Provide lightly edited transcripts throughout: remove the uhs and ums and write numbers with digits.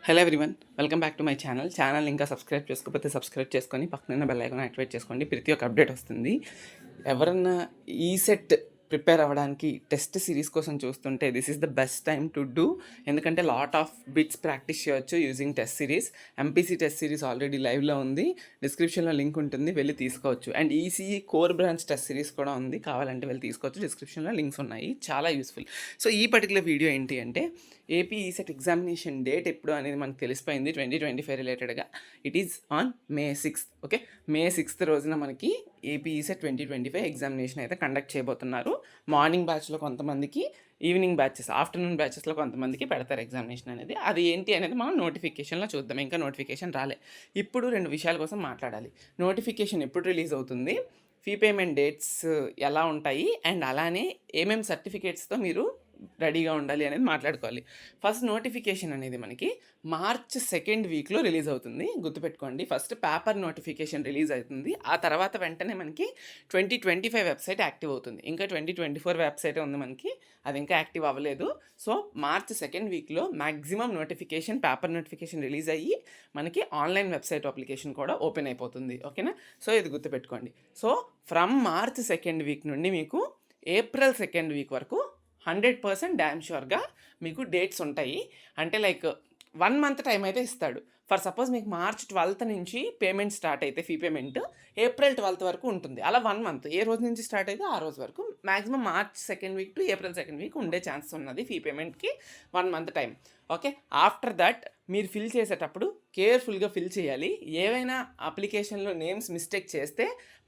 Hello everyone, welcome back to my channel ఇంకా subscribe చేసుకోకపోతే subscribe చేసుకొని పక్కన బెల్ ఐకాన్ యాక్టివేట్ చేసుకోండి. ప్రతి ఒక్క అప్డేట్ వస్తుంది. ఎవరన్నా ఈ సెట్ ప్రిపేర్ అవ్వడానికి టెస్ట్ సిరీస్ కోసం చూస్తుంటే this is the best time to do. ఎందుకంటే లాట్ ఆఫ్ బిట్స్ ప్రాక్టీస్ చేయొచ్చు using test series. MPC test series already లైవ్లో ఉంది, డిస్క్రిప్షన్లో లింక్ ఉంటుంది, వెళ్ళి తీసుకోవచ్చు. And ECE core branch test series కూడా ఉంది, కావాలంటే వెళ్ళి తీసుకోవచ్చు. డిస్క్రిప్షన్లో లింక్స్ ఉన్నాయి, చాలా యూస్ఫుల్. సో ఈ పర్టికులర్ వీడియో ఏంటి అంటే ఏపీ ఈసెట్ ఎగ్జామినేషన్ డేట్ ఎప్పుడు అనేది మనకు తెలిసిపోయింది 2025 రిలేటెడ్గా. It is on May 6th. Okay, May 6th రోజున మనకి ఏపీ ఈసెట్ 2025 ఎగ్జామినేషన్ అయితే కండక్ట్ చేయబోతున్నారు. మార్నింగ్ బ్యాచ్లో కొంతమందికి, ఈవినింగ్ బ్యాచెస్, ఆఫ్టర్నూన్ బ్యాచెస్లో కొంతమందికి పెడతారు ఎగ్జామినేషన్ అనేది. అది ఏంటి అనేది మనం నోటిఫికేషన్లో చూద్దాం. ఇంకా నోటిఫికేషన్ రాలే. ఇప్పుడు 2 విషయాల కోసం మాట్లాడాలి. నోటిఫికేషన్ ఎప్పుడు రిలీజ్ అవుతుంది, ఫీ పేమెంట్ డేట్స్ ఎలా ఉంటాయి, అండ్ అలానే ఏమేమి సర్టిఫికేట్స్తో మీరు రెడీగా ఉండాలి అనేది మాట్లాడుకోవాలి. ఫస్ట్ నోటిఫికేషన్ అనేది మనకి March 2nd వీక్లో రిలీజ్ అవుతుంది. గుర్తుపెట్టుకోండి, ఫస్ట్ పేపర్ నోటిఫికేషన్ రిలీజ్ అవుతుంది, ఆ తర్వాత వెంటనే మనకి 2025 వెబ్సైట్ యాక్టివ్ అవుతుంది. ఇంకా 2024 వెబ్సైట్ ఉంది మనకి, అది ఇంకా యాక్టివ్ అవ్వలేదు. సో March 2nd వీక్లో maximum notification, paper notification release అయ్యి మనకి ఆన్లైన్ వెబ్సైట్ అప్లికేషన్ కూడా ఓపెన్ అయిపోతుంది. ఓకేనా? సో ఇది గుర్తుపెట్టుకోండి. So from March 2nd week నుండి మీకు April 2nd వీక్ వరకు 100% డ్యామ్ ష్యూర్గా మీకు డేట్స్ ఉంటాయి. అంటే లైక్ 1 month టైం అయితే ఇస్తాడు. ఫర్ సపోజ్ మీకు March 12th నుంచి పేమెంట్ స్టార్ట్ అయితే ఫీ పేమెంట్ April 12th వరకు ఉంటుంది. అలా 1 month, ఏ రోజు నుంచి స్టార్ట్ అయితే ఆ రోజు వరకు maximum March 2nd week to April 2nd week ఉండే ఛాన్స్ ఉన్నది ఫీ పేమెంట్కి. 1 month time. Okay, after that మీరు ఫిల్ చేసేటప్పుడు కేర్ఫుల్గా ఫిల్ చేయాలి. ఏవైనా అప్లికేషన్లో నేమ్స్ మిస్టేక్ చేస్తే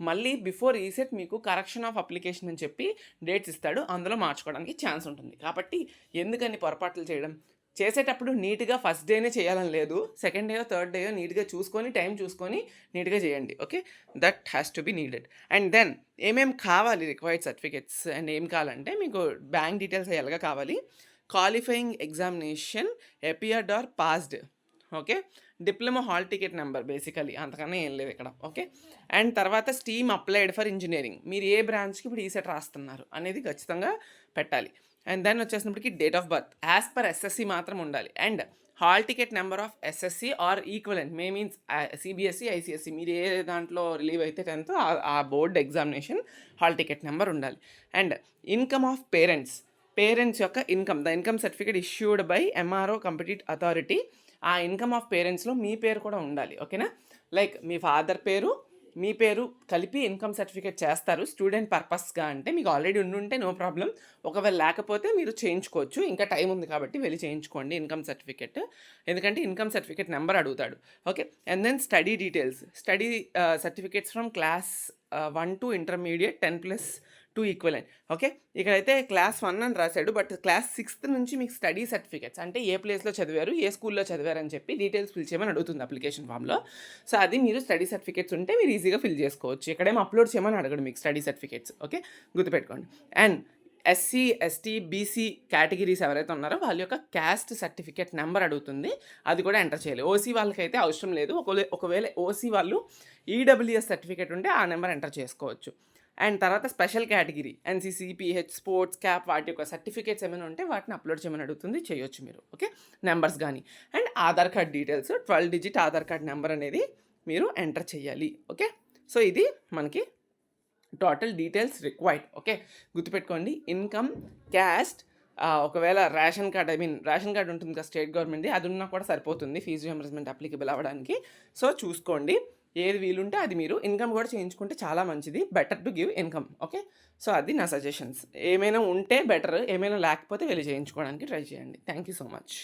మళ్ళీ బిఫోర్ ఈసెట్ మీకు కరెక్షన్ ఆఫ్ అప్లికేషన్ అని చెప్పి డేట్స్ ఇస్తాడు, అందులో మార్చుకోవడానికి ఛాన్స్ ఉంటుంది. కాబట్టి ఎందుకని పొరపాట్లు చేయడం? చేసేటప్పుడు నీట్గా ఫస్ట్ డేనే చేయాలని లేదు, సెకండ్ డే థర్డ్ డే నీట్గా చూసుకొని, టైం చూసుకొని నీట్గా చేయండి. Okay, that has to be needed. And then ఏమేమి కావాలి రిక్వైర్డ్ సర్టిఫికేట్స్ అండ్ ఏం కావాలంటే మీకు బ్యాంక్ డీటెయిల్స్ ఎలాగా కావాలి, qualifying examination appeared or passed. Okay, diploma hall ticket number, basically అంతకన్నా ఏం లేదు ఇక్కడ. ఓకే, అండ్ తర్వాత స్టీమ్ అప్లైడ్ ఫర్ ఇంజనీరింగ్, మీరు ఏ బ్రాంచ్కి ఇప్పుడు ఈసెట్ రాస్తున్నారు అనేది ఖచ్చితంగా పెట్టాలి. అండ్ దెన్ వచ్చేసినప్పటికి date of birth as per SSC మాత్రం ఉండాలి. And hall ticket number of SSC or equivalent, means CBSE, ICSE, మీరు ఏ దాంట్లో రిలీవ్ అయితే 10th ఆ board examination hall ticket number ఉండాలి. అండ్ ఇన్కమ్ ఆఫ్ పేరెంట్స్ యొక్క income, the income certificate issued by MRO competent authority. ఆ income of పేరెంట్స్లో మీ పేరు కూడా ఉండాలి. ఓకేనా? లైక్ మీ ఫాదర్ పేరు, మీ పేరు కలిపి ఇన్కమ్ సర్టిఫికేట్ చేస్తారు స్టూడెంట్ పర్పస్గా. అంటే మీకు ఆల్రెడీ ఉండుంటే నో ప్రాబ్లం, ఒకవేళ లేకపోతే మీరు చేయించుకోవచ్చు. ఇంకా టైం ఉంది కాబట్టి వెళ్ళి చేయించుకోండి ఇన్కమ్ సర్టిఫికేట్, ఎందుకంటే ఇన్కమ్ సర్టిఫికేట్ నెంబర్ అడుగుతాడు. Okay, and then study details, study certificates from class 1 to intermediate 10+2 equivalent. Okay, ఇక్కడైతే క్లాస్ 1 అని రాశాడు, బట్ క్లాస్ 6th నుంచి మీకు స్టడీ సర్టిఫికేట్స్ అంటే ఏ ప్లేస్లో చదివారు, ఏ స్కూల్లో చదివారు అని చెప్పి డీటెయిల్స్ ఫిల్ చేయమని అడుగుతుంది అప్లికేషన్ ఫామ్లో. సో అది మీరు స్టడీ సర్టిఫికేట్స్ ఉంటే మీరు ఈజీగా ఫిల్ చేసుకోవచ్చు. ఇక్కడేమో అప్లోడ్ చేయమని అడగడు మీకు స్టడీ సర్టిఫికేట్స్. ఓకే, గుర్తుపెట్టుకోండి. And SC, ST, BC categories ఎవరైతే ఉన్నారో వాళ్ళ యొక్క క్యాస్ట్ సర్టిఫికేట్ నెంబర్ అడుగుతుంది, అది కూడా ఎంటర్ చేయాలి. ఓసీ వాళ్ళకైతే అవసరం లేదు. ఒకవేళ ఓసీ వాళ్ళు ఈడబ్ల్యూఎస్ సర్టిఫికేట్ ఉంటే ఆ నెంబర్ ఎంటర్ చేసుకోవచ్చు. అండ్ తర్వాత special category NCC, pH, sports, cap, వాటి యొక్క సర్టిఫికేట్స్ ఏమైనా ఉంటే వాటిని అప్లోడ్ చేయమని అడుగుతుంది, చేయొచ్చు మీరు. ఓకే, నెంబర్స్ కానీ. And Aadhaar card details, 12 digit Aadhaar card number అనేది మీరు ఎంటర్ చేయాలి. ఓకే, సో ఇది మనకి టోటల్ డీటెయిల్స్ రిక్వైర్డ్. ఓకే, గుర్తుపెట్టుకోండి. ఇన్కమ్, క్యాస్ట్, ఒకవేళ రేషన్ కార్డ్ ఉంటుంది కదా స్టేట్ గవర్నమెంట్ది, అది ఉన్నా కూడా సరిపోతుంది ఫీజు రియంబర్స్మెంట్ అప్లికబుల్ అవ్వడానికి. సో చూసుకోండి, ఏది వీలుంటే అది మీరు. ఇన్కమ్ కూడా చేయించుకుంటే చాలా మంచిది, better to give income. Okay, so అది నా సజెషన్స్. ఏమైనా ఉంటే బెటర్, ఏమైనా లేకపోతే వెళ్ళి చేయించుకోవడానికి ట్రై చేయండి. Thank you so much.